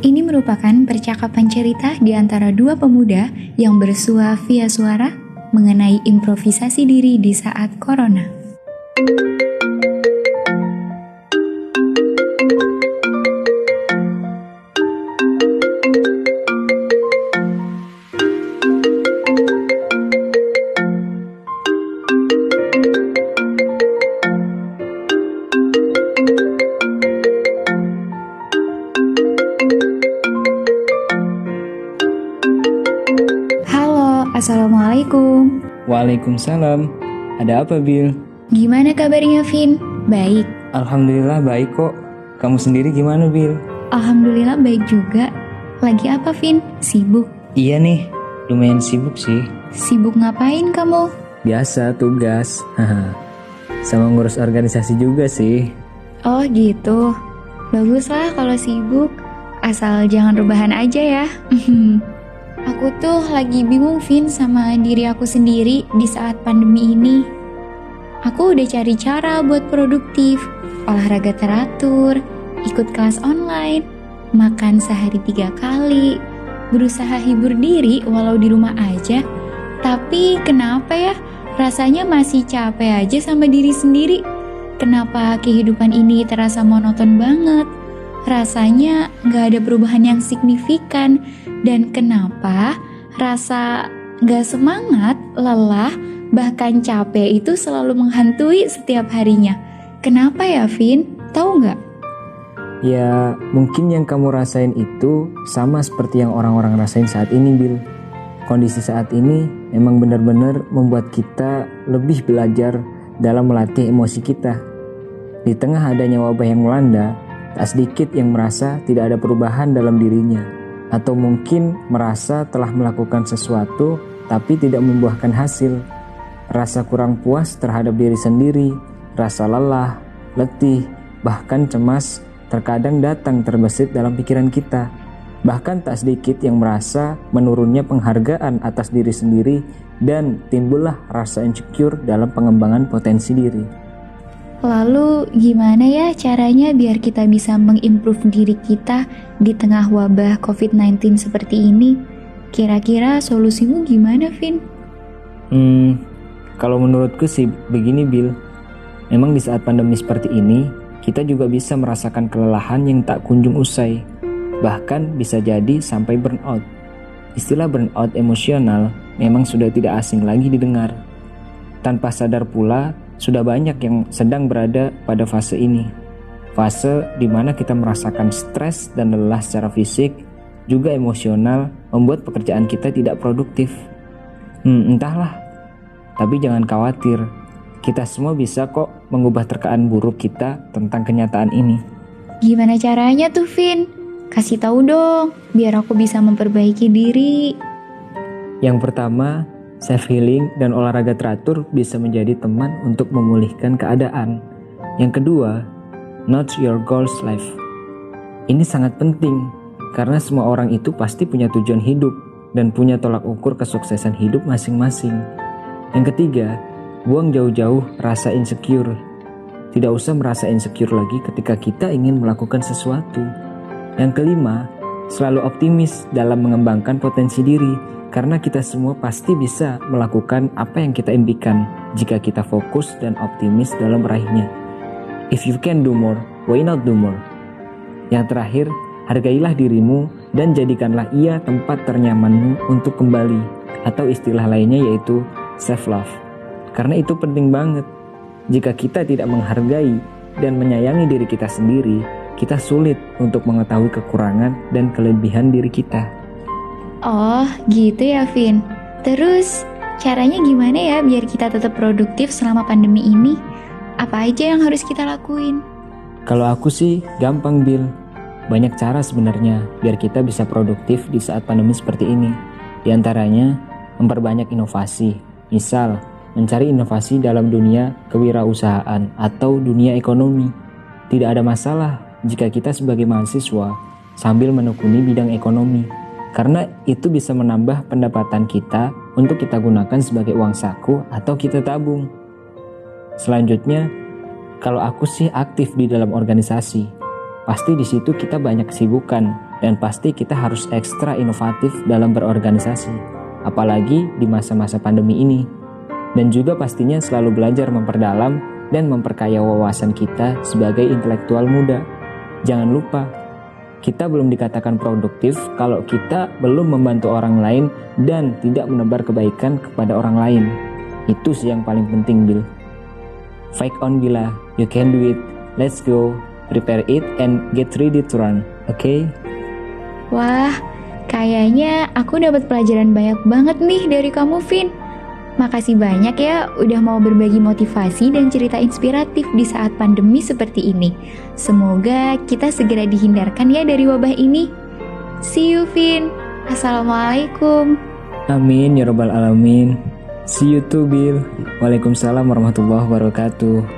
Ini merupakan percakapan cerita di antara dua pemuda yang bersua via suara mengenai improvisasi diri di saat corona. Halo, Assalamualaikum. Waalaikumsalam. Ada apa, Bil? Gimana kabarnya, Vin? Baik. Alhamdulillah baik kok. Kamu sendiri gimana, Bil? Alhamdulillah baik juga. Lagi apa, Vin? Sibuk? Iya nih, lumayan sibuk sih. Sibuk ngapain kamu? Biasa tugas. Sama ngurus organisasi juga sih. Oh gitu. Baguslah kalau sibuk. Asal jangan rebahan aja ya. Aku tuh lagi bingung, Vin, sama diri aku sendiri di saat pandemi ini. Aku udah cari cara buat produktif, olahraga teratur, ikut kelas online, makan sehari 3 kali, berusaha hibur diri walau di rumah aja. Tapi kenapa ya, rasanya masih capek aja sama diri sendiri. Kenapa kehidupan ini terasa monoton banget? Rasanya gak ada perubahan yang signifikan. Dan kenapa rasa gak semangat, lelah, bahkan capek itu selalu menghantui setiap harinya? Kenapa ya, Vin? Tahu nggak? Ya, mungkin yang kamu rasain itu sama seperti yang orang-orang rasain saat ini, Bil. Kondisi saat ini memang benar-benar membuat kita lebih belajar dalam melatih emosi kita. Di tengah adanya wabah yang melanda, tak sedikit yang merasa tidak ada perubahan dalam dirinya. Atau mungkin merasa telah melakukan sesuatu tapi tidak membuahkan hasil. Rasa kurang puas terhadap diri sendiri, rasa lelah, letih, bahkan cemas terkadang datang terbesit dalam pikiran kita. Bahkan tak sedikit yang merasa menurunnya penghargaan atas diri sendiri dan timbullah rasa insecure dalam pengembangan potensi diri. Lalu gimana ya caranya biar kita bisa mengimprove diri kita di tengah wabah COVID-19 seperti ini? Kira-kira solusimu gimana, Vin? Kalau menurutku sih begini, Bil. Memang di saat pandemi seperti ini, kita juga bisa merasakan kelelahan yang tak kunjung usai. Bahkan bisa jadi sampai burnout. Istilah burnout emosional memang sudah tidak asing lagi didengar. Tanpa sadar pula, sudah banyak yang sedang berada pada fase ini. Fase di mana kita merasakan stres dan lelah secara fisik, juga emosional, membuat pekerjaan kita tidak produktif. Entahlah. Tapi jangan khawatir. Kita semua bisa kok mengubah terkaan buruk kita tentang kenyataan ini. Gimana caranya tuh, Vin? Kasih tahu dong, biar aku bisa memperbaiki diri. Yang pertama, self healing dan olahraga teratur bisa menjadi teman untuk memulihkan keadaan. Yang kedua, know your goals life. Ini sangat penting karena semua orang itu pasti punya tujuan hidup dan punya tolak ukur kesuksesan hidup masing-masing. Yang ketiga, buang jauh-jauh rasa insecure. Tidak usah merasa insecure lagi ketika kita ingin melakukan sesuatu. Yang kelima, selalu optimis dalam mengembangkan potensi diri. Karena kita semua pasti bisa melakukan apa yang kita impikan jika kita fokus dan optimis dalam meraihnya. If you can do more, why not do more? Yang terakhir, hargailah dirimu dan jadikanlah ia tempat ternyamanmu untuk kembali. Atau istilah lainnya yaitu self-love. Karena itu penting banget. Jika kita tidak menghargai dan menyayangi diri kita sendiri, kita sulit untuk mengetahui kekurangan dan kelebihan diri kita. Oh, gitu ya, Vin. Terus, caranya gimana ya biar kita tetap produktif selama pandemi ini? Apa aja yang harus kita lakuin? Kalau aku sih, gampang, Bil. Banyak cara sebenarnya biar kita bisa produktif di saat pandemi seperti ini. Di antaranya, memperbanyak inovasi. Misal, mencari inovasi dalam dunia kewirausahaan atau dunia ekonomi. Tidak ada masalah jika kita sebagai mahasiswa sambil menekuni bidang ekonomi. Karena itu bisa menambah pendapatan kita untuk kita gunakan sebagai uang saku atau kita tabung. Selanjutnya, kalau aku sih aktif di dalam organisasi. Pasti di situ kita banyak kesibukan, Dan pasti kita harus ekstra inovatif dalam berorganisasi, apalagi di masa-masa pandemi ini. Dan juga pastinya selalu belajar memperdalam dan memperkaya wawasan kita sebagai intelektual muda. Jangan lupa, kita belum dikatakan produktif kalau kita belum membantu orang lain dan tidak menebar kebaikan kepada orang lain. Itu sih yang paling penting, Bil. Fight on, Bila. You can do it. Let's go. Prepare it and get ready to run. Okay? Wah, kayaknya aku dapat pelajaran banyak banget nih dari kamu, Vin. Makasih banyak ya udah mau berbagi motivasi dan cerita inspiratif di saat pandemi seperti ini. Semoga kita segera dihindarkan ya dari wabah ini. See you, Vin. Assalamualaikum. Amin ya rabbal alamin. See you too, Bil. Waalaikumsalam warahmatullahi wabarakatuh.